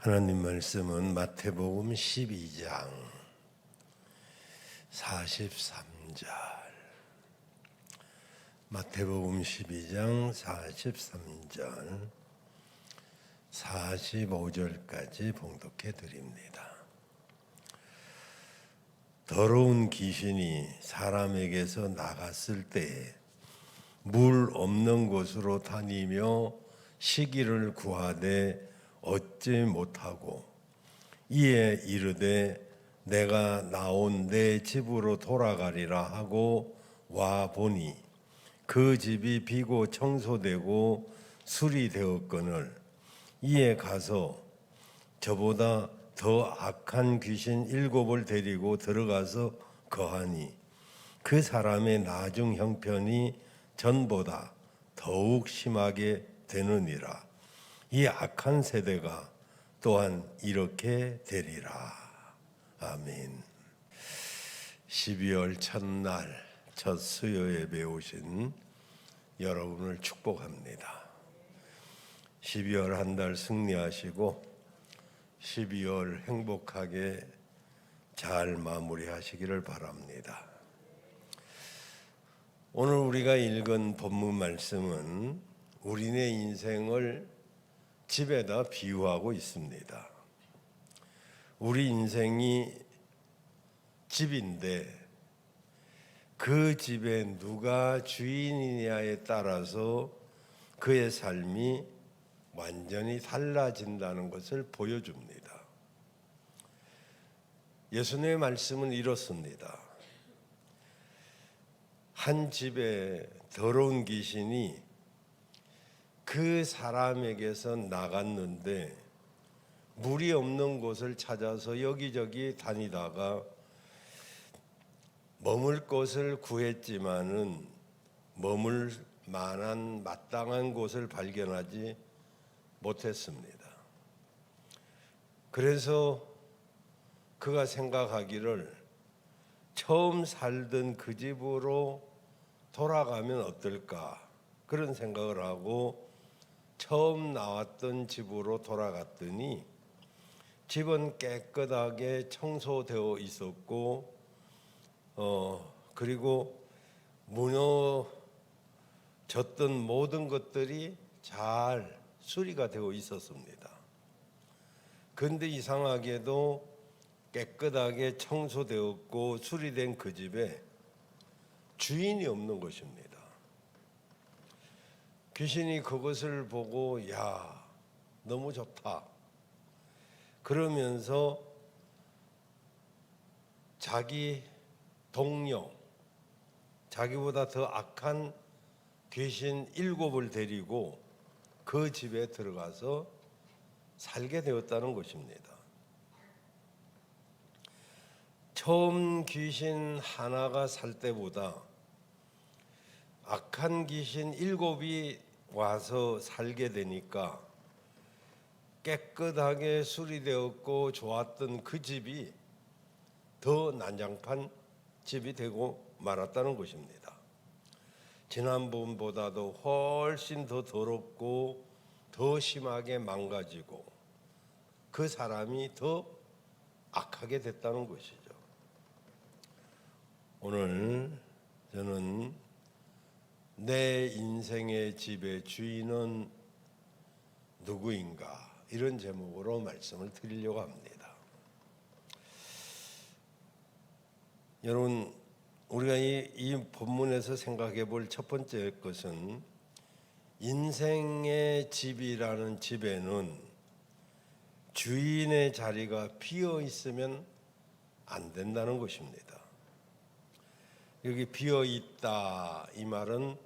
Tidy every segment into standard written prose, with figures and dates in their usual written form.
하나님 말씀은 마태복음 12장 43절, 마태복음 12장 43절 45절까지 봉독해 드립니다. 더러운 귀신이 사람에게서 나갔을 때에 물 없는 곳으로 다니며 시기를 구하되 얻지 못하고 이에 이르되 내가 나온 내 집으로 돌아가리라 하고 와 보니 그 집이 비고 청소되고 수리되었거늘 이에 가서 저보다 더 악한 귀신 7을 데리고 들어가서 거하니 그 사람의 나중 형편이 전보다 더욱 심하게 되느니라. 이 악한 세대가 또한 이렇게 되리라. 아멘. 12월 첫날 첫 수요 예배에 오신 여러분을 축복합니다. 12월 한 달 승리하시고 12월 행복하게 잘 마무리하시기를 바랍니다. 오늘 우리가 읽은 본문 말씀은 우리네 인생을 집에다 비유하고 있습니다. 우리 인생이 집인데 그 집에 누가 주인이냐에 따라서 그의 삶이 완전히 달라진다는 것을 보여줍니다. 예수님의 말씀은 이렇습니다. 한 집에 더러운 귀신이 그 사람에게서 나갔는데 물이 없는 곳을 찾아서 여기저기 다니다가 머물 곳을 구했지만은 머물 만한 마땅한 곳을 발견하지 못했습니다. 그래서 그가 생각하기를 처음 살던 그 집으로 돌아가면 어떨까 그런 생각을 하고 처음 나왔던 집으로 돌아갔더니 집은 깨끗하게 청소되어 있었고 그리고 무너졌던 모든 것들이 잘 수리가 되어 있었습니다. 그런데 이상하게도 깨끗하게 청소되었고 수리된 그 집에 주인이 없는 것입니다. 귀신이 그것을 보고 야, 너무 좋다. 그러면서 자기 동료, 자기보다 더 악한 귀신 7을 데리고 그 집에 들어가서 살게 되었다는 것입니다. 처음 귀신 하나가 살 때보다 악한 귀신 7이 와서 살게 되니까 깨끗하게 수리되었고 좋았던 그 집이 더 난장판 집이 되고 말았다는 것입니다. 지난번보다도 훨씬 더 더럽고 더 심하게 망가지고 그 사람이 더 악하게 됐다는 것이죠. 오늘 저는 내 인생의 집의 주인은 누구인가 이런 제목으로 말씀을 드리려고 합니다. 여러분, 우리가 이 본문에서 생각해 볼 첫 번째 것은 인생의 집이라는 집에는 주인의 자리가 비어 있으면 안 된다는 것입니다. 여기 비어 있다 이 말은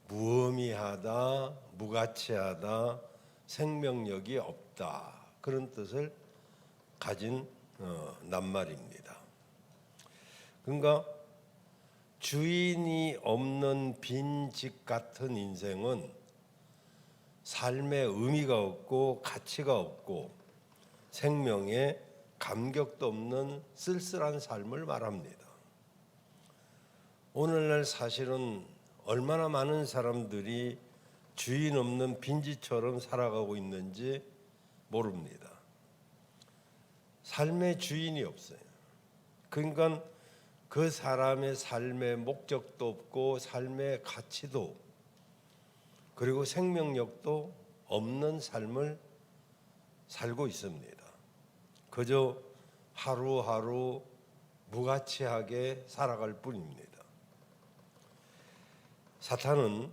무의미하다, 무가치하다, 생명력이 없다 그런 뜻을 가진 낱말입니다. 그러니까 주인이 없는 빈 집 같은 인생은 삶에 의미가 없고 가치가 없고 생명에 감격도 없는 쓸쓸한 삶을 말합니다. 오늘날 사실은 얼마나 많은 사람들이 주인 없는 빈집처럼 살아가고 있는지 모릅니다. 삶의 주인이 없어요. 그러니까 그 사람의 삶의 목적도 없고 삶의 가치도 그리고 생명력도 없는 삶을 살고 있습니다. 그저 하루하루 무가치하게 살아갈 뿐입니다. 사탄은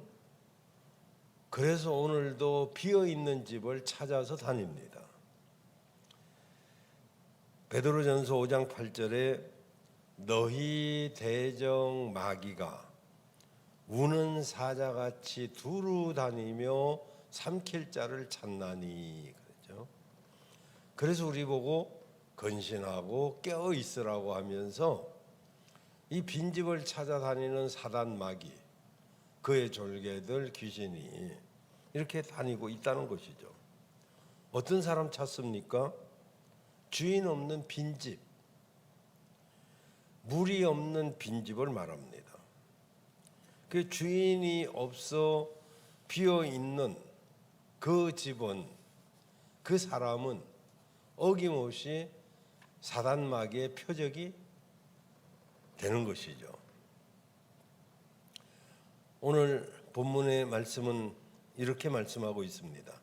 그래서 오늘도 비어있는 집을 찾아서 다닙니다. 베드로전서 5장 8절에 너희 대적 마귀가 우는 사자같이 두루 다니며 삼킬 자를 찾나니 그렇죠. 그래서 우리 보고 근신하고 깨어 있으라고 하면서 이 빈집을 찾아다니는 사단 마귀, 그의 졸개들 귀신이 이렇게 다니고 있다는 것이죠. 어떤 사람 찾습니까? 주인 없는 빈집, 물이 없는 빈집을 말합니다. 그 주인이 없어 비어 있는 그 집은, 그 사람은 어김없이 사단 마귀의 표적이 되는 것이죠. 오늘 본문의 말씀은 이렇게 말씀하고 있습니다.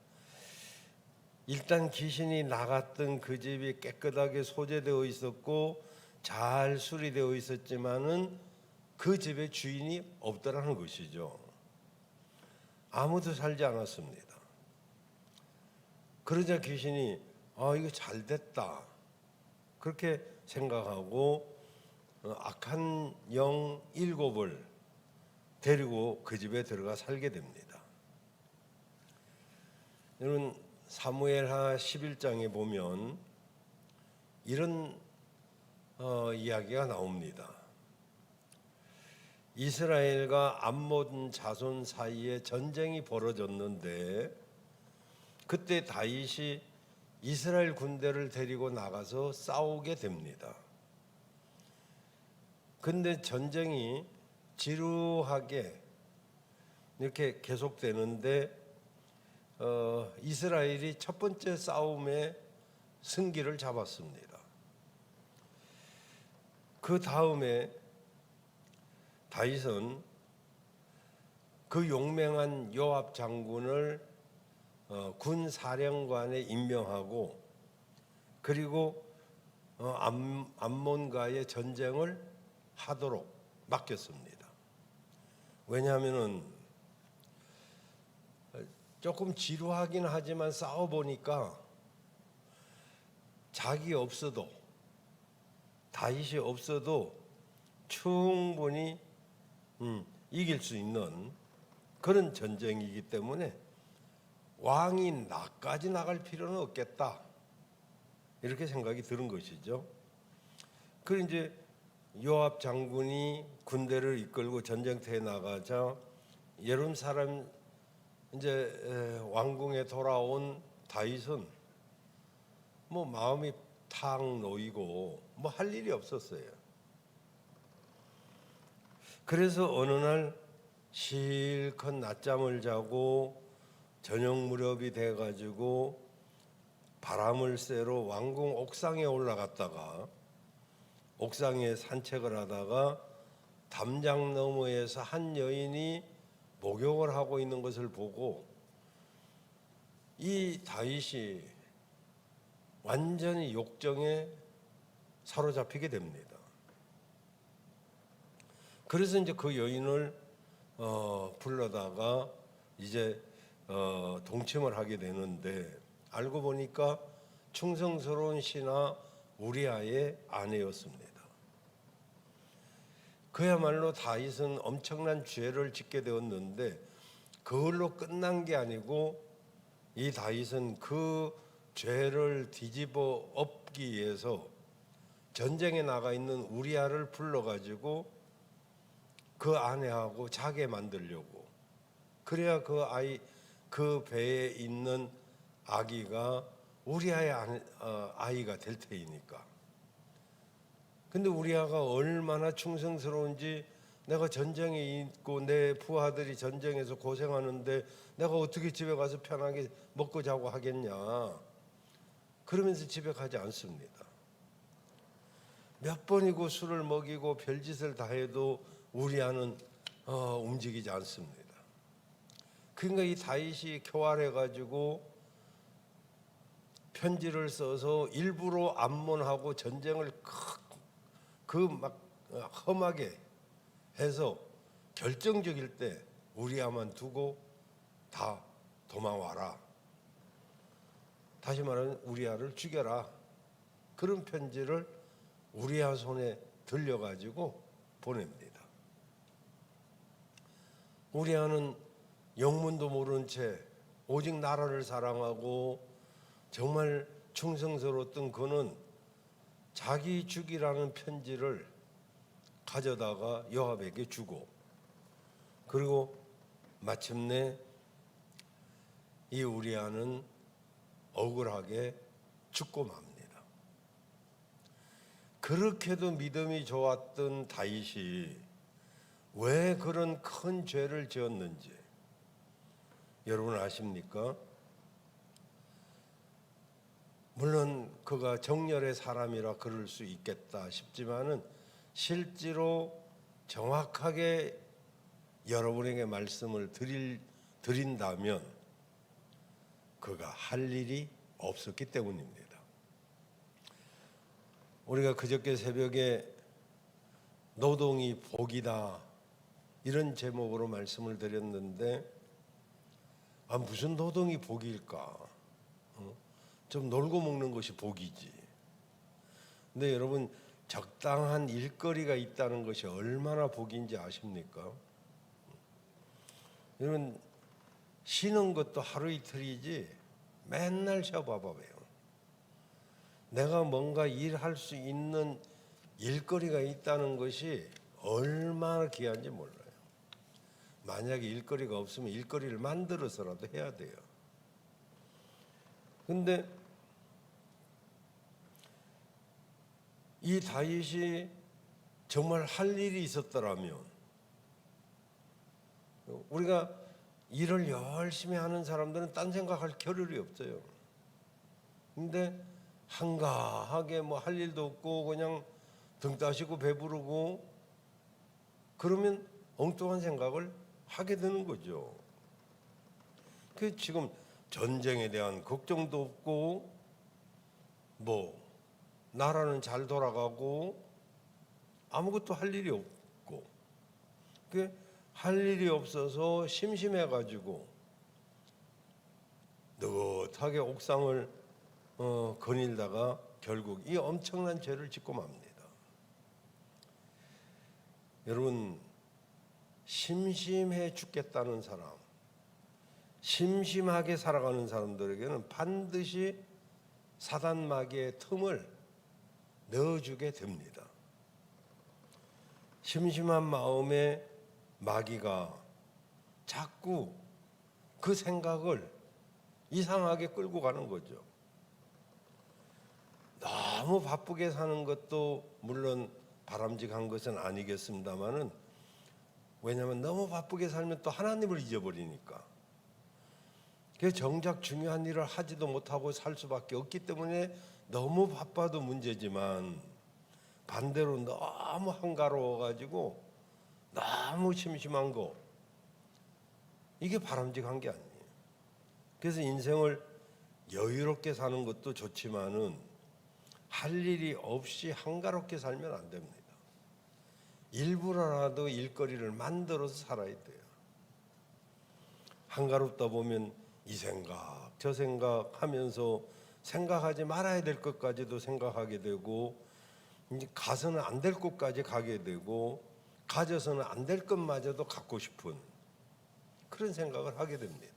일단 귀신이 나갔던 그 집이 깨끗하게 소재되어 있었고 잘 수리되어 있었지만은 그 집에 주인이 없더라는 것이죠. 아무도 살지 않았습니다. 그러자 귀신이 이거 잘 됐다 그렇게 생각하고 악한 영 7을 데리고 그 집에 들어가 살게 됩니다. 여러분 사무엘하 11장에 보면 이런 이야기가 나옵니다. 이스라엘과 암몬 자손 사이에 전쟁이 벌어졌는데 그때 다윗이 이스라엘 군대를 데리고 나가서 싸우게 됩니다. 근데 전쟁이 지루하게 이렇게 계속되는데 이스라엘이 첫 번째 싸움에 승기를 잡았습니다. 그 다음에 다윗은 그 용맹한 요압 장군을 군 사령관에 임명하고 그리고 암몬과의 전쟁을 하도록 맡겼습니다. 왜냐하면은 조금 지루하긴 하지만 싸워보니까 자기 없어도 다윗이 없어도 충분히 이길 수 있는 그런 전쟁이기 때문에 왕이 나까지 나갈 필요는 없겠다 이렇게 생각이 드는 것이죠. 그리고 이제 요압 장군이 군대를 이끌고 전쟁터에 나가자 예루살렘 사람 이제 왕궁에 돌아온 다윗은 뭐 마음이 탁 놓이고 뭐 할 일이 없었어요. 그래서 어느 날 실컷 낮잠을 자고 저녁 무렵이 돼가지고 바람을 쐬러 왕궁 옥상에 올라갔다가 옥상에 산책을 하다가 담장 너머에서 한 여인이 목욕을 하고 있는 것을 보고 이 다윗이 완전히 욕정에 사로잡히게 됩니다. 그래서 이제 그 여인을 불러다가 이제 동침을 하게 되는데 알고 보니까 충성스러운 신하 우리아의 아내였습니다. 그야말로 다윗은 엄청난 죄를 짓게 되었는데 그걸로 끝난 게 아니고 이 다윗은 그 죄를 뒤집어 엎기 위해서 전쟁에 나가 있는 우리아를 불러가지고 그 아내하고 자게 만들려고, 그래야 그 배에 있는 아기가 우리아의 아이가 될 테이니까. 근데 우리아가 얼마나 충성스러운지, 내가 전쟁에 있고 내 부하들이 전쟁에서 고생하는데 내가 어떻게 집에 가서 편하게 먹고 자고 하겠냐, 그러면서 집에 가지 않습니다. 몇 번이고 술을 먹이고 별짓을 다 해도 우리아는 움직이지 않습니다. 그러니까 이 다윗이 교활해가지고 편지를 써서 일부러 암문하고 전쟁을 막 험하게 해서 결정적일 때 우리아만 두고 다 도망와라. 다시 말하면 우리아를 죽여라. 그런 편지를 우리아 손에 들려가지고 보냅니다. 우리아는 영문도 모른 채 오직 나라를 사랑하고 정말 충성스러웠던 그는 자기 죽이라는 편지를 가져다가 요압에게 주고, 그리고 마침내 이 우리아는 억울하게 죽고 맙니다. 그렇게도 믿음이 좋았던 다윗이 왜 그런 큰 죄를 지었는지 여러분 아십니까? 물론 그가 정열의 사람이라 그럴 수 있겠다 싶지만은 실제로 정확하게 여러분에게 말씀을 드린다면 그가 할 일이 없었기 때문입니다. 우리가 그저께 새벽에 노동이 복이다 이런 제목으로 말씀을 드렸는데, 무슨 노동이 복일까? 좀 놀고 먹는 것이 복이지. 근데 여러분, 적당한 일거리가 있다는 것이 얼마나 복인지 아십니까? 여러분, 쉬는 것도 하루 이틀이지 맨날 쉬어봐봐요. 내가 뭔가 일할 수 있는 일거리가 있다는 것이 얼마나 귀한지 몰라요. 만약에 일거리가 없으면 일거리를 만들어서라도 해야 돼요. 근데 이 다윗이 정말 할 일이 있었더라면, 우리가 일을 열심히 하는 사람들은 딴 생각할 겨를이 없어요. 근데 한가하게 뭐 할 일도 없고 그냥 등 따시고 배부르고 그러면 엉뚱한 생각을 하게 되는 거죠. 그 지금 전쟁에 대한 걱정도 없고 뭐 나라는 잘 돌아가고 아무것도 할 일이 없고, 그 할 일이 없어서 심심해가지고 느긋하게 옥상을 거닐다가 결국 이 엄청난 죄를 짓고 맙니다. 여러분, 심심해 죽겠다는 사람, 심심하게 살아가는 사람들에게는 반드시 사단 마귀의 틈을 넣어주게 됩니다. 심심한 마음에 마귀가 자꾸 그 생각을 이상하게 끌고 가는 거죠. 너무 바쁘게 사는 것도 물론 바람직한 것은 아니겠습니다만은, 왜냐하면 너무 바쁘게 살면 또 하나님을 잊어버리니까. 그래서 정작 중요한 일을 하지도 못하고 살 수밖에 없기 때문에 너무 바빠도 문제지만, 반대로 너무 한가로워가지고 너무 심심한 거, 이게 바람직한 게 아니에요. 그래서 인생을 여유롭게 사는 것도 좋지만은 할 일이 없이 한가롭게 살면 안 됩니다. 일부러라도 일거리를 만들어서 살아야 돼요. 한가롭다 보면 이 생각 저 생각 하면서 생각하지 말아야 될 것까지도 생각하게 되고, 이제 가서는 안 될 곳까지 가게 되고, 가져서는 안 될 것마저도 갖고 싶은 그런 생각을 하게 됩니다.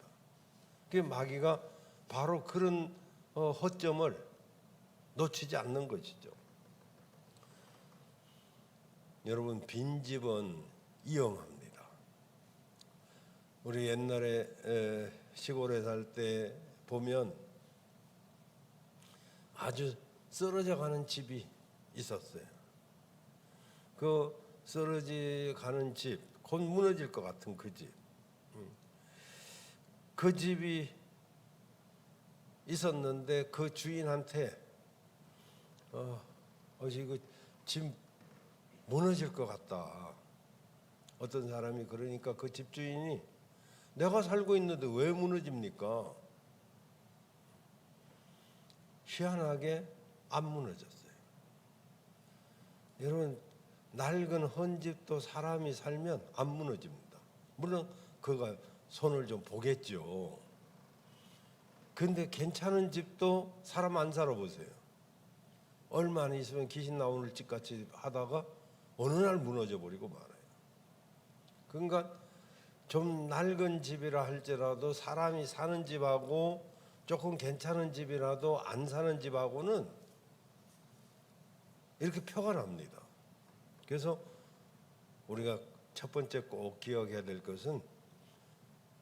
그 마귀가 바로 그런 허점을 놓치지 않는 것이죠. 여러분, 빈집은 이용합니다. 우리 옛날에 시골에 살 때 보면 아주 쓰러져 가는 집이 있었어요. 그 쓰러져 가는 집, 곧 무너질 것 같은 그 집, 그 집이 있었는데 그 주인한테 이거 집 무너질 것 같다. 어떤 사람이 그러니까 그 집주인이 내가 살고 있는데 왜 무너집니까? 희한하게 안 무너졌어요. 여러분, 낡은 헌집도 사람이 살면 안 무너집니다. 물론 그가 손을 좀 보겠죠. 근데 괜찮은 집도 사람 안 살아보세요. 얼마 안 있으면 귀신 나오는 집같이 하다가 어느 날 무너져 버리고 말아요. 그러니까 좀 낡은 집이라 할지라도 사람이 사는 집하고 조금 괜찮은 집이라도 안 사는 집하고는 이렇게 표가 납니다. 그래서 우리가 첫 번째 꼭 기억해야 될 것은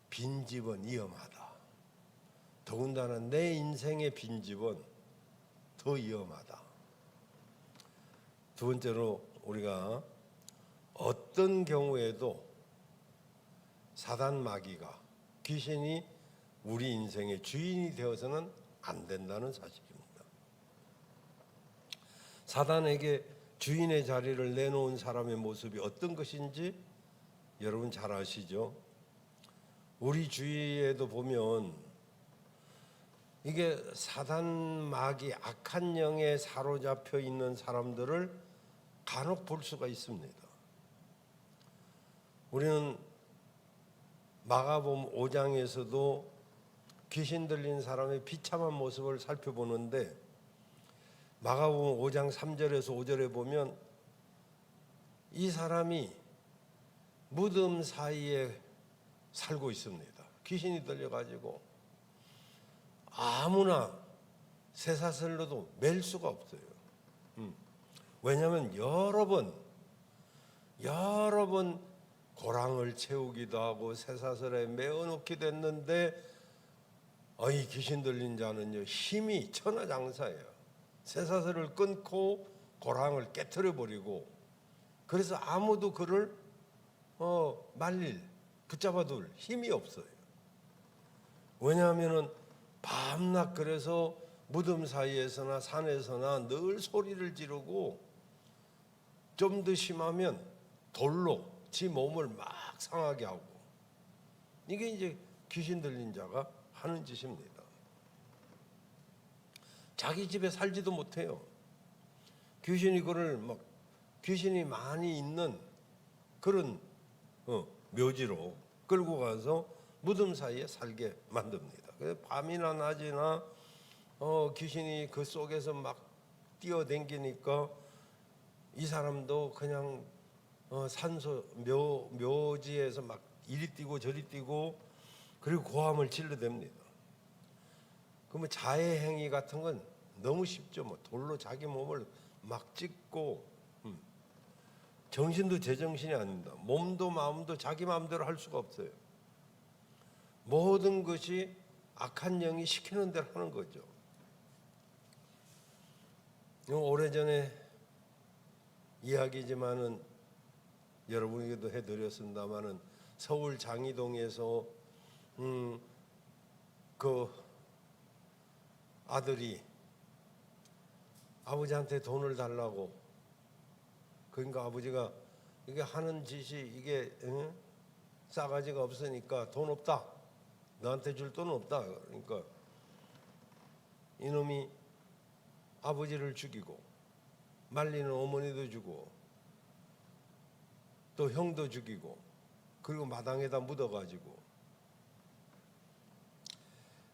빈집은 위험하다. 더군다나 내 인생의 빈집은 더 위험하다. 두 번째로 우리가 어떤 경우에도 사단 마귀가 귀신이 우리 인생의 주인이 되어서는 안 된다는 사실입니다. 사단에게 주인의 자리를 내놓은 사람의 모습이 어떤 것인지 여러분 잘 아시죠? 우리 주위에도 보면 이게 사단 마귀 악한 영에 사로잡혀 있는 사람들을 간혹 볼 수가 있습니다. 우리는 마가복음 5장에서도 귀신 들린 사람의 비참한 모습을 살펴보는데 마가복음 5장 3절에서 5절에 보면 이 사람이 무덤 사이에 살고 있습니다. 귀신이 들려가지고 아무나 쇠사슬로도 맬 수가 없어요. 왜냐하면 여러 번 고랑을 채우기도 하고 쇠사슬에 메어놓기도 했는데 이 귀신 들린 자는요 힘이 천하장사예요. 쇠사슬을 끊고 고랑을 깨트려 버리고 그래서 아무도 그를 붙잡아둘 힘이 없어요. 왜냐하면은 밤낮 그래서 무덤 사이에서나 산에서나 늘 소리를 지르고 좀 더 심하면 돌로 지 몸을 막 상하게 하고 이게 이제 귀신 들린 자가 하는 짓입니다. 자기 집에 살지도 못해요. 귀신이 그를 막 귀신이 많이 있는 그런 묘지로 끌고 가서 무덤 사이에 살게 만듭니다. 그래서 밤이나 낮이나 귀신이 그 속에서 막 뛰어댕기니까 이 사람도 그냥 산소 묘지에서 막 이리 뛰고 저리 뛰고 그리고 고함을 질러댑니다. 그러면 자해 행위 같은 건 너무 쉽죠. 뭐 돌로 자기 몸을 막 찢고 정신도 제정신이 아닙니다. 몸도 마음도 자기 마음대로 할 수가 없어요. 모든 것이 악한 영이 시키는 대로 하는 거죠. 오래전에 이야기지만은 여러분에게도 해드렸습니다마는 서울 장이동에서 그 아들이 아버지한테 돈을 달라고 그러니까 아버지가 이게 하는 짓이 이게 싸가지가 없으니까 돈 없다. 너한테 줄 돈은 없다. 그러니까 이놈이 아버지를 죽이고 말리는 어머니도 주고 또 형도 죽이고 그리고 마당에다 묻어가지고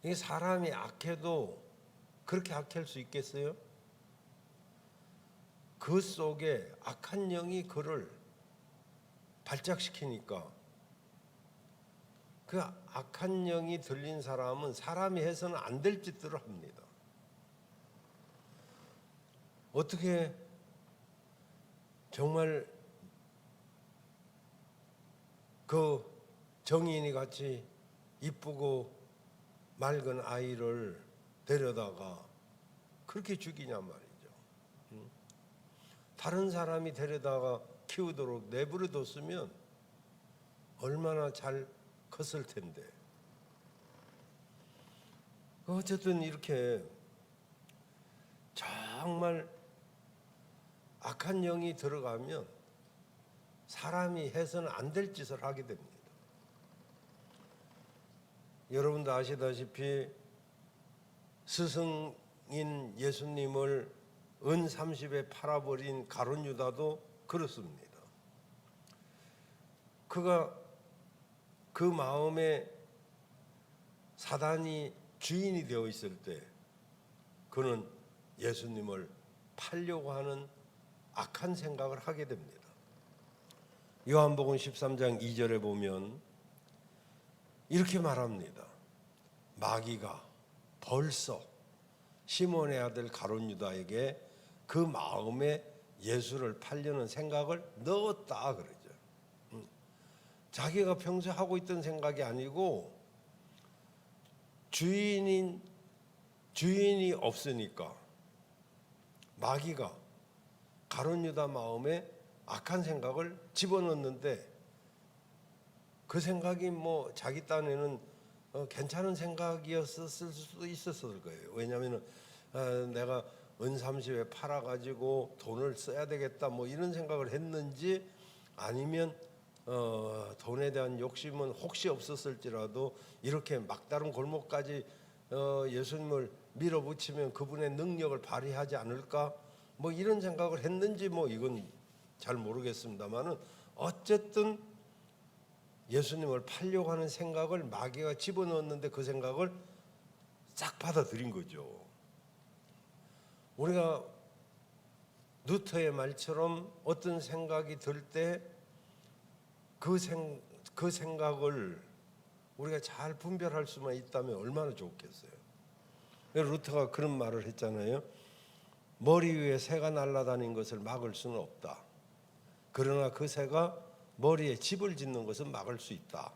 이게 사람이 악해도 그렇게 악할 수 있겠어요? 그 속에 악한 영이 그를 발작시키니까 그 악한 영이 들린 사람은 사람이 해서는 안 될 짓들을 합니다. 어떻게 정말 그 정인이 같이 이쁘고 맑은 아이를 데려다가 그렇게 죽이냐 말이죠. 다른 사람이 데려다가 키우도록 내버려뒀으면 얼마나 잘 컸을 텐데. 어쨌든 이렇게 정말 악한 영이 들어가면 사람이 해서는 안 될 짓을 하게 됩니다. 여러분도 아시다시피 스승인 예수님을 은 30에 팔아버린 가룟 유다도 그렇습니다. 그가 그 마음에 사단이 주인이 되어 있을 때 그는 예수님을 팔려고 하는 악한 생각을 하게 됩니다. 요한복음 13장 2절에 보면 이렇게 말합니다. 마귀가 벌써 시몬의 아들 가룟 유다에게 그 마음에 예수를 팔려는 생각을 넣었다 그러죠. 자기가 평소에 하고 있던 생각이 아니고 주인이 없으니까 마귀가 가룟 유다 마음에 악한 생각을 집어넣는데 그 생각이 뭐 자기 딴에는 괜찮은 생각이었을 수도 있었을 거예요. 왜냐하면 내가 은 30에 팔아가지고 돈을 써야 되겠다 뭐 이런 생각을 했는지 아니면 돈에 대한 욕심은 혹시 없었을지라도 이렇게 막다른 골목까지 예수님을 밀어붙이면 그분의 능력을 발휘하지 않을까 뭐 이런 생각을 했는지 뭐 이건 잘 모르겠습니다만은 어쨌든 예수님을 팔려고 하는 생각을 마귀가 집어넣었는데 그 생각을 싹 받아들인 거죠. 우리가 루터의 말처럼 어떤 생각이 들 때 그 생각을 우리가 잘 분별할 수만 있다면 얼마나 좋겠어요. 루터가 그런 말을 했잖아요. 머리 위에 새가 날아다니는 것을 막을 수는 없다. 그러나 그 새가 머리에 집을 짓는 것은 막을 수 있다.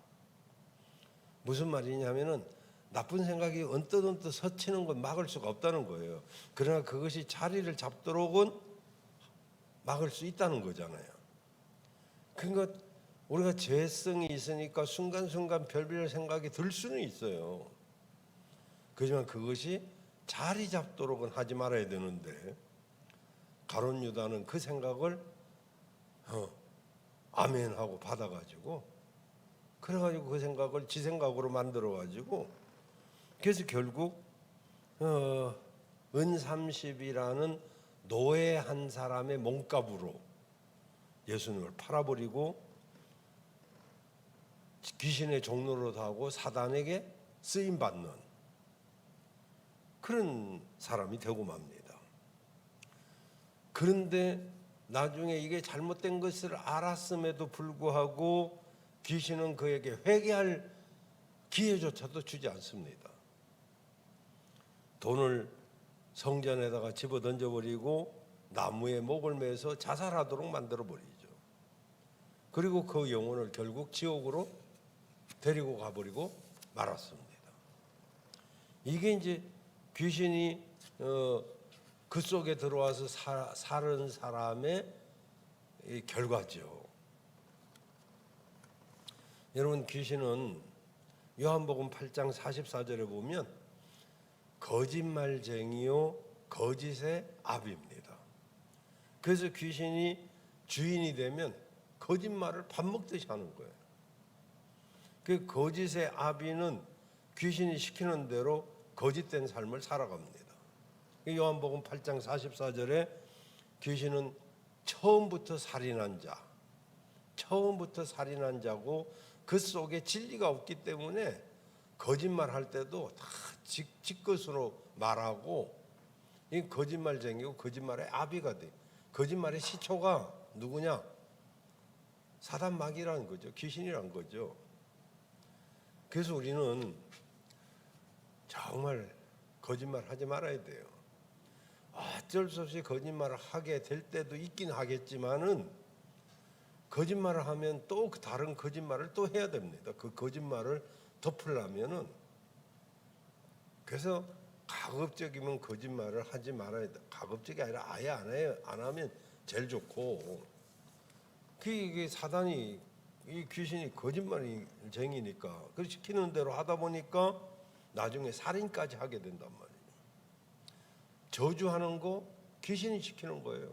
무슨 말이냐면은 나쁜 생각이 언뜻 서치는 건 막을 수가 없다는 거예요. 그러나 그것이 자리를 잡도록은 막을 수 있다는 거잖아요. 그러니까 우리가 죄성이 있으니까 순간순간 별별 생각이 들 수는 있어요. 그렇지만 그것이 자리 잡도록은 하지 말아야 되는데 가룟 유다는 그 생각을 아멘하고 받아가지고 그래가지고 그 생각을 지 생각으로 만들어가지고 그래서 결국 은 30이라는 노예 한 사람의 몸값으로 예수님을 팔아버리고 귀신의 종로로 하고 사단에게 쓰임받는 그런 사람이 되고 맙니다. 그런데 나중에 이게 잘못된 것을 알았음에도 불구하고 귀신은 그에게 회개할 기회조차도 주지 않습니다. 돈을 성전에다가 집어 던져버리고 나무에 목을 매서 자살하도록 만들어버리죠. 그리고 그 영혼을 결국 지옥으로 데리고 가버리고 말았습니다. 이게 이제 귀신이 그 속에 들어와서 사는 사람의 결과죠. 여러분, 귀신은 요한복음 8장 44절에 보면 거짓말쟁이요 거짓의 아비입니다. 그래서 귀신이 주인이 되면 거짓말을 밥 먹듯이 하는 거예요. 그 거짓의 아비는 귀신이 시키는 대로 거짓된 삶을 살아갑니다. 요한복음 8장 44절에 귀신은 처음부터 살인한 자고 그 속에 진리가 없기 때문에 거짓말할 때도 다 지 것으로 말하고 이 거짓말쟁이고 거짓말의 아비가 돼. 거짓말의 시초가 누구냐? 사단 마귀라는 거죠. 귀신이라는 거죠. 그래서 우리는 정말 거짓말 하지 말아야 돼요. 어쩔 수 없이 거짓말을 하게 될 때도 있긴 하겠지만은 거짓말을 하면 또 다른 거짓말을 또 해야 됩니다. 그 거짓말을 덮으려면은 그래서 가급적이면 거짓말을 하지 말아야 돼. 가급적이 아니라 아예 안 하면 제일 좋고. 이게 사단이 이 귀신이 거짓말쟁이니까 그 시키는 대로 하다 보니까 나중에 살인까지 하게 된단 말이에요. 저주하는 거 귀신이 시키는 거예요.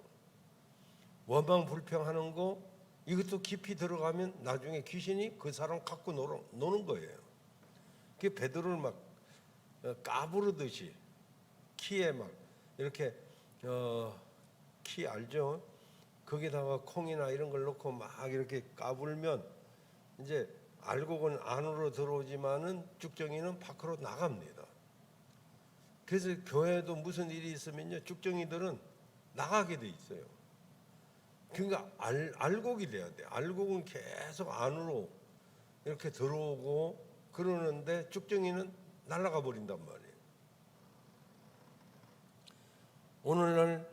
원망 불평하는 거 이것도 깊이 들어가면 나중에 귀신이 그 사람 갖고 노는 거예요. 그 베드로를 막 까부르듯이 키에 막 이렇게 키 알죠? 거기다가 콩이나 이런 걸 넣고 막 이렇게 까불면 이제 알곡은 안으로 들어오지만은 쭉정이는 밖으로 나갑니다. 그래서 교회도 무슨 일이 있으면요, 쭉정이들은 나가게 돼 있어요. 그러니까 알곡이 돼야 돼. 알곡은 계속 안으로 이렇게 들어오고 그러는데 쭉정이는 날아가 버린단 말이에요. 오늘날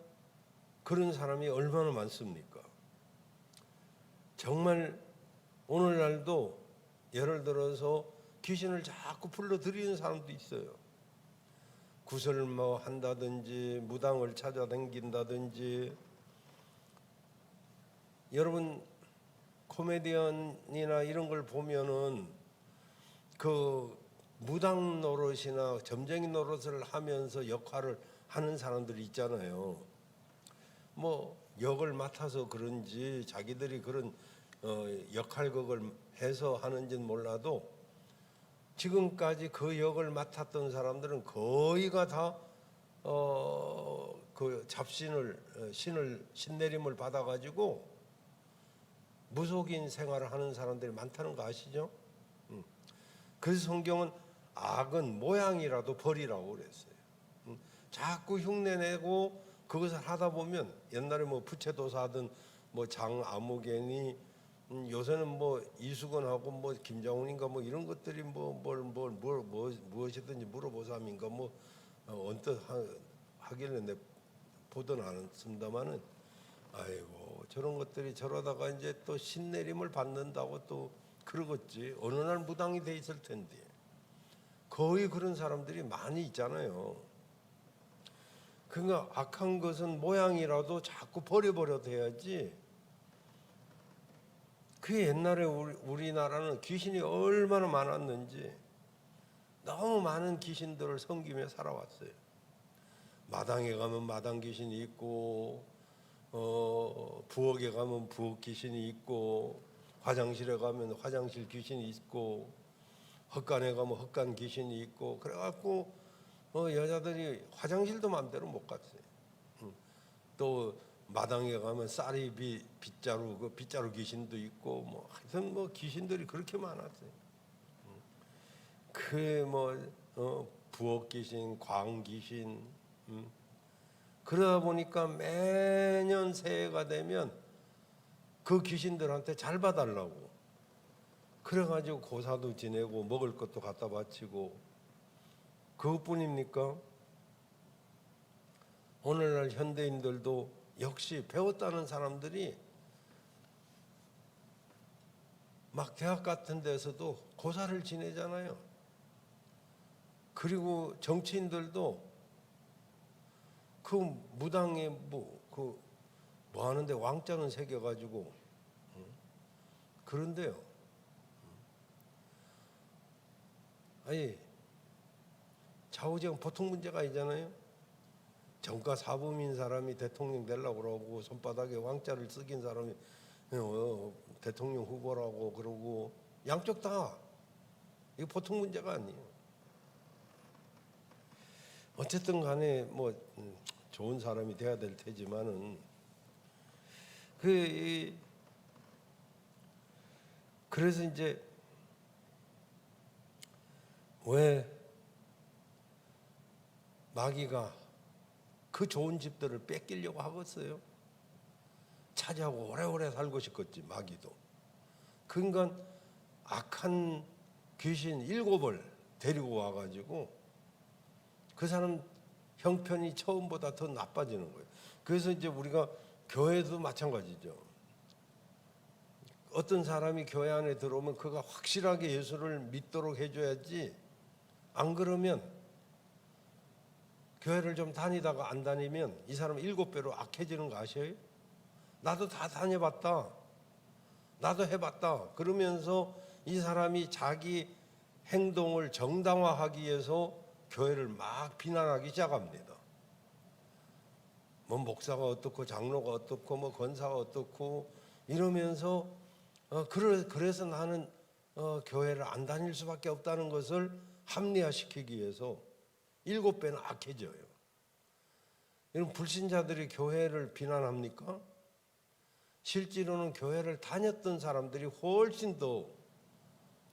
그런 사람이 얼마나 많습니까? 정말 오늘날도 예를 들어서 귀신을 자꾸 불러들이는 사람도 있어요. 구슬 뭐 한다든지 무당을 찾아다닌다든지. 여러분 코미디언이나 이런 걸 보면은 그 무당 노릇이나 점쟁이 노릇을 하면서 역할을 하는 사람들이 있잖아요. 뭐 역을 맡아서 그런지 자기들이 그런 역할극을 해서 하는지는 몰라도 지금까지 그 역을 맡았던 사람들은 거의가 다 그 잡신을 신내림을 받아가지고 무속인 생활을 하는 사람들이 많다는 거 아시죠? 그래서 성경은 악은 모양이라도 버리라고 그랬어요. 자꾸 흉내내고 그것을 하다 보면 옛날에 뭐 부채도사하던 뭐 장아무개니 요새는 뭐 이수건하고 뭐 김장훈인가 뭐 이런 것들이 무엇이든지 물어보삼인가 뭐 언뜻 하길래 내 보던 않았습니다만은 아이고 저런 것들이 저러다가 이제 또 신내림을 받는다고 또 그러겠지. 어느 날 무당이 돼 있을 텐데 거의 그런 사람들이 많이 있잖아요. 그러니까 악한 것은 모양이라도 자꾸 버려버려도 해야지. 그 옛날에 우리나라는 귀신이 얼마나 많았는지 너무 많은 귀신들을 섬기며 살아왔어요. 마당에 가면 마당 귀신이 있고 부엌에 가면 부엌 귀신이 있고 화장실에 가면 화장실 귀신이 있고 헛간에 가면 헛간 귀신이 있고 그래갖고 여자들이 화장실도 마음대로 못 갔어요. 또 마당에 가면 쌀이 빗자루 그 빗자루 귀신도 있고 뭐 하여튼 뭐 귀신들이 그렇게 많았어요. 그 부엌 귀신, 광 귀신. 그러다 보니까 매년 새해가 되면 그 귀신들한테 잘 봐달라고 그래가지고 고사도 지내고 먹을 것도 갖다 바치고 그것뿐입니까? 오늘날 현대인들도 역시 배웠다는 사람들이 막 대학 같은 데서도 고사를 지내잖아요. 그리고 정치인들도 그 무당에 뭐 하는데 왕자는 새겨가지고 그런데요. 아니 좌우지간 보통 문제가 아니잖아요. 정가 사범인 사람이 대통령 되려고 그러고 손바닥에 왕자를 쓰긴 사람이 대통령 후보라고 그러고 양쪽 다 이거 보통 문제가 아니에요. 어쨌든 간에 뭐 좋은 사람이 돼야 될 테지만은 그래서 이제 왜 마귀가 그 좋은 집들을 뺏기려고 하겠어요? 차지하고 오래오래 살고 싶겠지 마귀도. 그러니까 악한 귀신 7을 데리고 와가지고 그 사람 형편이 처음보다 더 나빠지는 거예요. 그래서 이제 우리가 교회도 마찬가지죠. 어떤 사람이 교회 안에 들어오면 그가 확실하게 예수를 믿도록 해줘야지 안 그러면 교회를 좀 다니다가 안 다니면 이 사람은 7배로 악해지는 거 아셔요? 나도 다 다녀봤다. 나도 해봤다. 그러면서 이 사람이 자기 행동을 정당화하기 위해서 교회를 막 비난하기 시작합니다. 뭐 목사가 어떻고 장로가 어떻고 뭐 권사가 어떻고 이러면서 그래서 나는 교회를 안 다닐 수밖에 없다는 것을 합리화시키기 위해서 7배나 악해져요. 이런 불신자들이 교회를 비난합니까? 실제로는 교회를 다녔던 사람들이 훨씬 더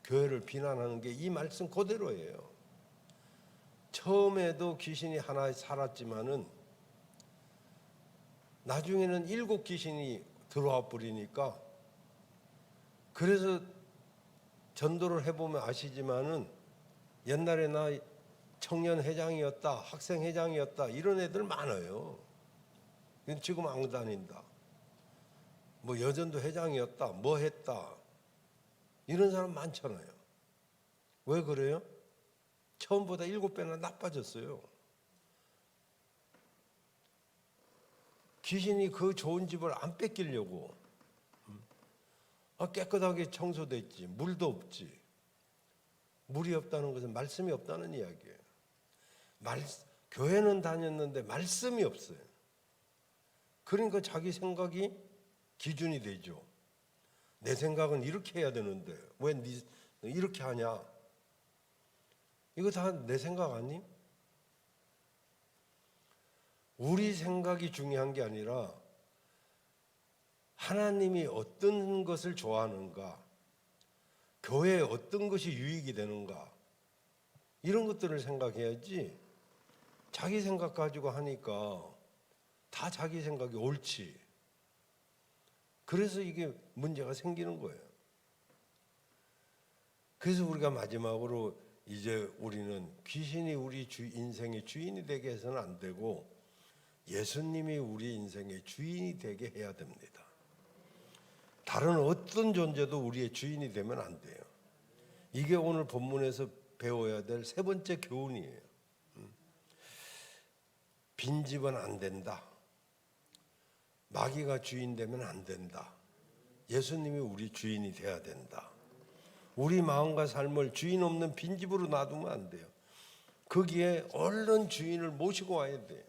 교회를 비난하는 게 이 말씀 그대로예요. 처음에도 귀신이 하나 살았지만은 나중에는 7 귀신이 들어와 버리니까, 그래서 전도를 해보면 아시지만은 옛날에 나 청년 회장이었다, 학생 회장이었다 이런 애들 많아요. 지금 안 다닌다. 뭐 여전도 회장이었다, 뭐 했다 이런 사람 많잖아요. 왜 그래요? 처음보다 7배나 나빠졌어요. 귀신이 그 좋은 집을 안 뺏기려고. 깨끗하게 청소됐지, 물도 없지. 물이 없다는 것은 말씀이 없다는 이야기예요. 교회는 다녔는데 말씀이 없어요. 그러니까 자기 생각이 기준이 되죠. 내 생각은 이렇게 해야 되는데 왜 이렇게 하냐? 이거 다 내 생각 아니? 우리 생각이 중요한 게 아니라 하나님이 어떤 것을 좋아하는가, 교회에 어떤 것이 유익이 되는가, 이런 것들을 생각해야지 자기 생각 가지고 하니까 다 자기 생각이 옳지. 그래서 이게 문제가 생기는 거예요. 그래서 우리가 마지막으로 이제 우리는 귀신이 우리 인생의 주인이 되게 해서는 안 되고 예수님이 우리 인생의 주인이 되게 해야 됩니다. 다른 어떤 존재도 우리의 주인이 되면 안 돼요. 이게 오늘 본문에서 배워야 될 3번째 교훈이에요. 빈집은 안 된다. 마귀가 주인 되면 안 된다. 예수님이 우리 주인이 돼야 된다. 우리 마음과 삶을 주인 없는 빈집으로 놔두면 안 돼요. 거기에 얼른 주인을 모시고 와야 돼요.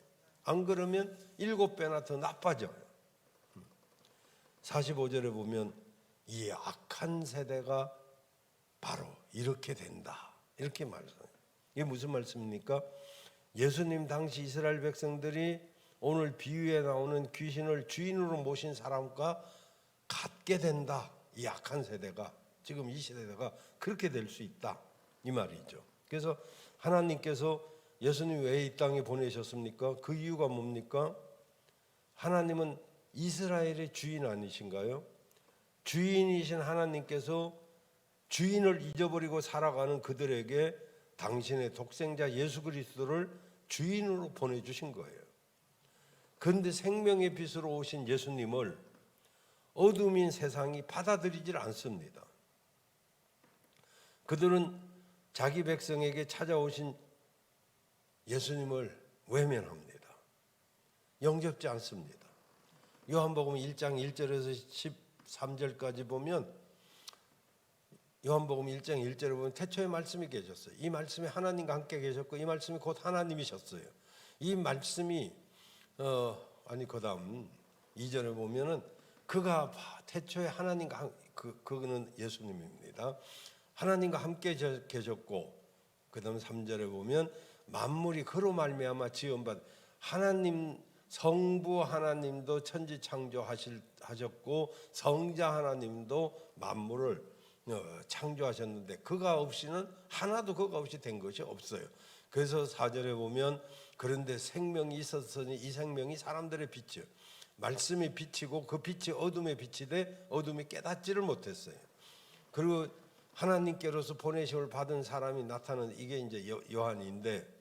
안 그러면 7배나 더 나빠져요. 45절에 보면 이 악한 세대가 바로 이렇게 된다, 이렇게 말씀해요. 이게 무슨 말씀입니까? 예수님 당시 이스라엘 백성들이 오늘 비유에 나오는 귀신을 주인으로 모신 사람과 같게 된다. 이 악한 세대가, 지금 이 시대가 그렇게 될 수 있다, 이 말이죠. 그래서 하나님께서 예수님 왜 이 땅에 보내셨습니까? 그 이유가 뭡니까? 하나님은 이스라엘의 주인 아니신가요? 주인이신 하나님께서 주인을 잊어버리고 살아가는 그들에게 당신의 독생자 예수 그리스도를 주인으로 보내주신 거예요. 그런데 생명의 빛으로 오신 예수님을 어둠인 세상이 받아들이질 않습니다. 그들은 자기 백성에게 찾아오신 예수님을 외면합니다. 영접지 않습니다. 요한복음 1장 1절에서 13절까지 보면, 요한복음 1장 1절에 보면 태초에 말씀이 계셨어요. 이 말씀이 하나님과 함께 계셨고 이 말씀이 곧 하나님이셨어요. 이 말씀이 그 다음 2절에 보면은 그가 태초에 하나님과 그는 예수님입니다. 하나님과 함께 계셨고, 그 다음 3절에 보면 만물이 그로 말미암아 지음받, 하나님 성부 하나님도 천지 창조하셨고 성자 하나님도 만물을 창조하셨는데 그가 없이는 하나도 그가 없이 된 것이 없어요. 그래서 4절에 보면 그런데 생명이 있었으니 이 생명이 사람들의 빛이요, 말씀이 빛이고 그 빛이 어둠의 빛이 돼 어둠이 깨닫지를 못했어요. 그리고 하나님께로서 보내심을 받은 사람이 나타나는 이게 이제 요한인데,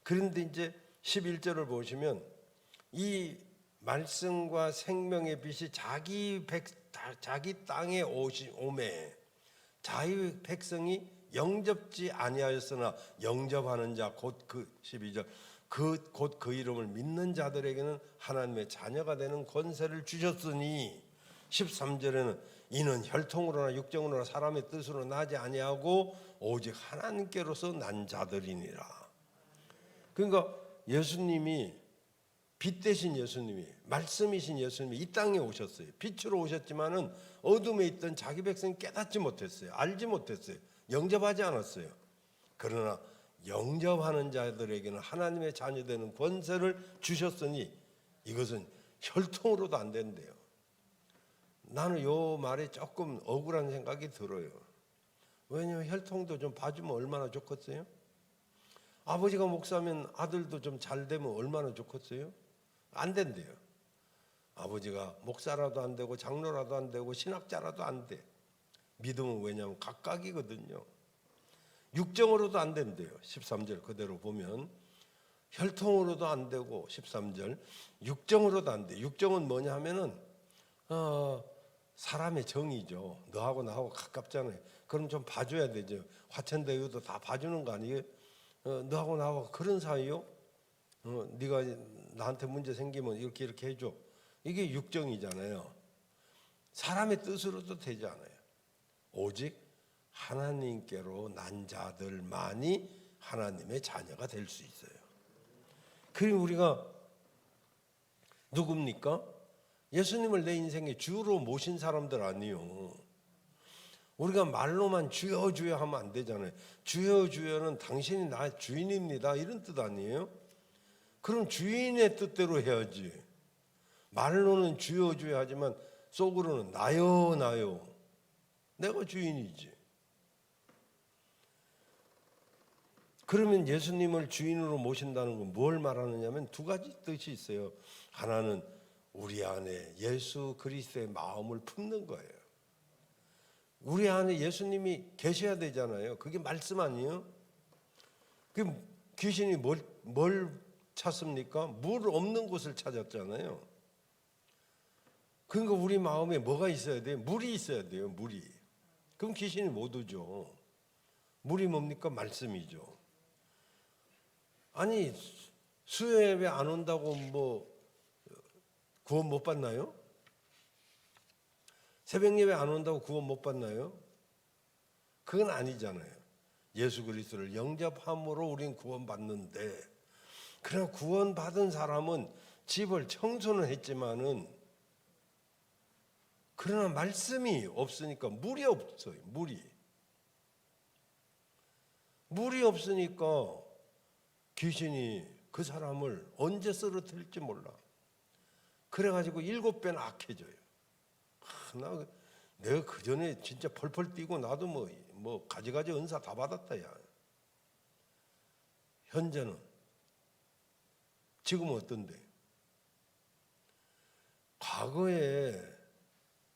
그런데 이제 11절을 보시면 이 말씀과 생명의 빛이 자기 땅에 오매 자기 백성이 영접지 아니하였으나 영접하는 자 곧 그 12절 곧 그 이름을 믿는 자들에게는 하나님의 자녀가 되는 권세를 주셨으니, 13절에는 이는 혈통으로나 육정으로나 사람의 뜻으로 나지 아니하고 오직 하나님께로서 난 자들이니라. 그러니까 예수님이 빛 대신 예수님이, 말씀이신 예수님이 이 땅에 오셨어요. 빛으로 오셨지만은 어둠에 있던 자기 백성이 깨닫지 못했어요. 알지 못했어요. 영접하지 않았어요. 그러나 영접하는 자들에게는 하나님의 자녀되는 권세를 주셨으니 이것은 혈통으로도 안 된대요. 나는 요 말에 조금 억울한 생각이 들어요. 왜냐하면 혈통도 좀 봐주면 얼마나 좋겠어요? 아버지가 목사면 아들도 좀 잘 되면 얼마나 좋겠어요? 안 된대요. 아버지가 목사라도 안 되고 장로라도 안 되고 신학자라도 안 돼. 믿음은 왜냐하면 각각이거든요. 육정으로도 안 된대요. 13절 그대로 보면 혈통으로도 안 되고 13절 육정으로도 안 돼. 육정은 뭐냐 하면은 사람의 정이죠. 너하고 나하고 가깝잖아요. 그럼 좀 봐줘야 되죠. 화천대유도 다 봐주는 거 아니에요? 너하고 나하고 그런 사이요? 네가 나한테 문제 생기면 이렇게 해줘. 이게 육정이잖아요. 사람의 뜻으로도 되지 않아요. 오직 하나님께로 난 자들만이 하나님의 자녀가 될 수 있어요. 그리고 우리가 누굽니까? 예수님을 내 인생의 주로 모신 사람들 아니요. 우리가 말로만 주여 주여 하면 안 되잖아요. 주여 주여는 당신이 나의 주인입니다 이런 뜻 아니에요? 그럼 주인의 뜻대로 해야지. 말로는 주여 주여 하지만 속으로는 나요 나요. 내가 주인이지. 그러면 예수님을 주인으로 모신다는 건 뭘 말하느냐면 두 가지 뜻이 있어요. 하나는 우리 안에 예수 그리스도의 마음을 품는 거예요. 우리 안에 예수님이 계셔야 되잖아요. 그게 말씀 아니에요? 그 귀신이 뭘 찾습니까? 물 없는 곳을 찾았잖아요. 그러니까 우리 마음에 뭐가 있어야 돼요? 물이 있어야 돼요. 물이. 그럼 귀신이 못 오죠. 물이 뭡니까? 말씀이죠. 아니 수요 예배 안 온다고 뭐 구원 못 받나요? 새벽 예배 안 온다고 구원 못 받나요? 그건 아니잖아요. 예수 그리스도를 영접함으로 우린 구원 받는데, 그러나 구원 받은 사람은 집을 청소는 했지만은 그러나 말씀이 없으니까 물이 없어요. 물이 없으니까 귀신이 그 사람을 언제 쓰러뜨릴지 몰라. 그래가지고 7배나 악해져요. 내가 그 전에 진짜 펄펄 뛰고 나도 뭐 가지가지 은사 다 받았다 야. 현재는 지금 어떤데? 과거에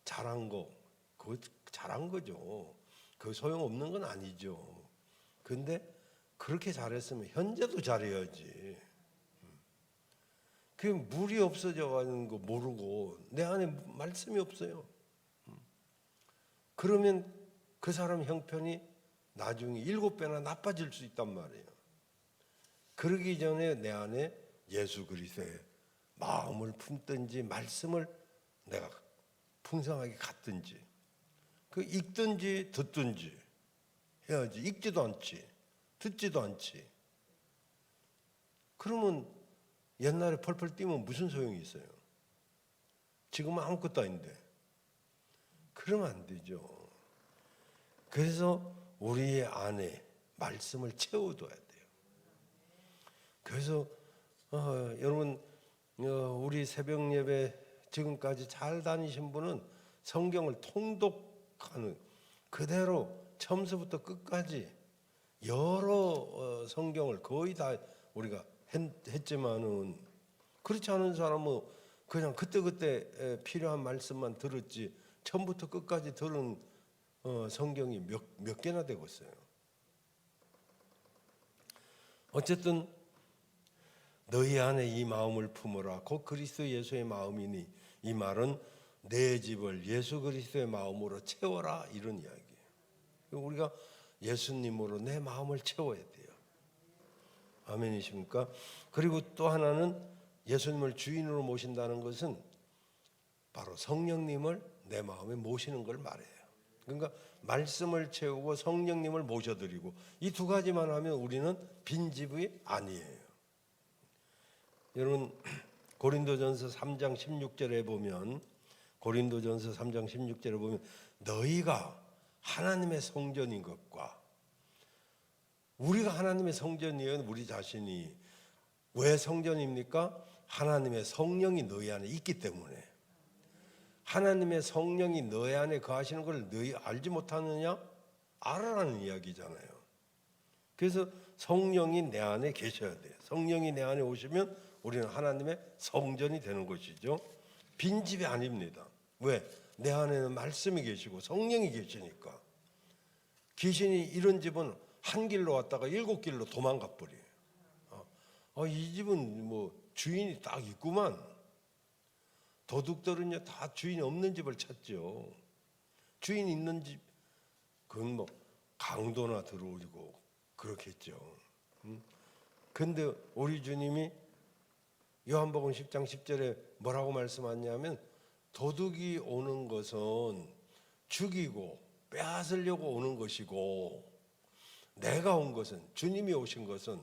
잘한 거, 그거 잘한 거죠. 그 소용 없는 건 아니죠. 근데 그렇게 잘했으면 현재도 잘해야지. 그 물이 없어져 가는 거 모르고 내 안에 말씀이 없어요. 그러면 그 사람 형편이 나중에 7배나 나빠질 수 있단 말이에요. 그러기 전에 내 안에 예수 그리스도의 마음을 품든지 말씀을 내가 풍성하게 갖든지, 그 읽든지 듣든지 해야지. 읽지도 않지, 듣지도 않지. 그러면 옛날에 펄펄 뛰면 무슨 소용이 있어요? 지금은 아무것도 아닌데. 그러면 안 되죠. 그래서 우리 안에 말씀을 채워둬야 돼요. 그래서 여러분 우리 새벽 예배 지금까지 잘 다니신 분은 성경을 통독하는 그대로 처음부터 끝까지 여러 성경을 거의 다 우리가 했지만은, 그렇지 않은 사람은 그냥 그때그때 필요한 말씀만 들었지 처음부터 끝까지 들은 성경이 몇 개나 되고 있어요. 어쨌든 너희 안에 이 마음을 품으라 곧 그리스도 예수의 마음이니, 이 말은 내 집을 예수 그리스도의 마음으로 채워라 이런 이야기예요. 우리가 예수님으로 내 마음을 채워야 돼요. 아멘이십니까? 그리고 또 하나는 예수님을 주인으로 모신다는 것은 바로 성령님을 내 마음에 모시는 걸 말해요. 그러니까 말씀을 채우고 성령님을 모셔드리고, 이 두 가지만 하면 우리는 빈집이 아니에요. 여러분 고린도전서 3장 16절에 보면 고린도전서 3장 16절에 보면 너희가 하나님의 성전인 것과 우리가 하나님의 성전이에요. 우리 자신이 왜 성전입니까? 하나님의 성령이 너희 안에 있기 때문에. 하나님의 성령이 너희 안에 거하시는 걸 너희 알지 못하느냐? 알아라는 이야기잖아요. 그래서 성령이 내 안에 계셔야 돼요. 성령이 내 안에 오시면 우리는 하나님의 성전이 되는 것이죠. 빈집이 아닙니다. 왜? 내 안에는 말씀이 계시고 성령이 계시니까. 귀신이 이런 집은 한 길로 왔다가 7길로 도망가 버려요. 이 집은 뭐 주인이 딱 있구만. 도둑들은요 다 주인이 없는 집을 찾죠. 주인 있는 집 그건 뭐 강도나 들어오고 그렇겠죠. 근데 우리 주님이 요한복음 10장 10절에 뭐라고 말씀하냐면 도둑이 오는 것은 죽이고 빼앗으려고 오는 것이고 내가 온 것은 주님이 오신 것은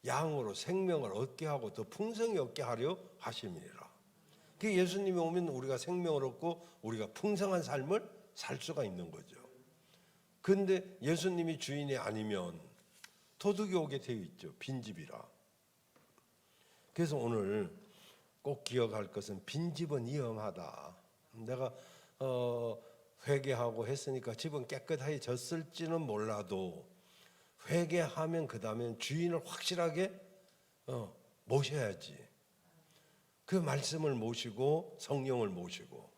양으로 생명을 얻게 하고 더 풍성히 얻게 하려 하심이니라. 그 예수님이 오면 우리가 생명을 얻고 우리가 풍성한 삶을 살 수가 있는 거죠. 그런데 예수님이 주인이 아니면 도둑이 오게 되어 있죠. 빈집이라. 그래서 오늘 꼭 기억할 것은 빈집은 위험하다. 내가 회개하고 했으니까 집은 깨끗해졌을지는 몰라도 회개하면 그 다음엔 주인을 확실하게 모셔야지. 그 말씀을 모시고 성령을 모시고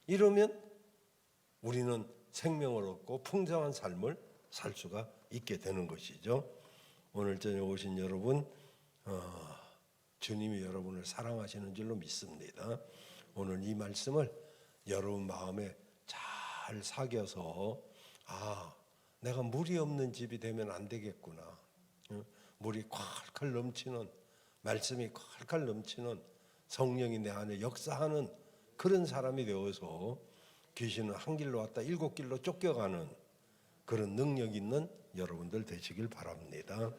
이러면 우리는 생명을 얻고 풍성한 삶을 살 수가 있게 되는 것이죠. 오늘 저녁 오신 여러분 주님이 여러분을 사랑하시는 줄로 믿습니다. 오늘 이 말씀을 여러분 마음에 잘 새겨서 내가 물이 없는 집이 되면 안 되겠구나. 물이 콸콸 넘치는 말씀이 콸콸 넘치는 성령이 내 안에 역사하는 그런 사람이 되어서 귀신은 한 길로 왔다 7길로 쫓겨가는 그런 능력 있는 여러분들 되시길 바랍니다.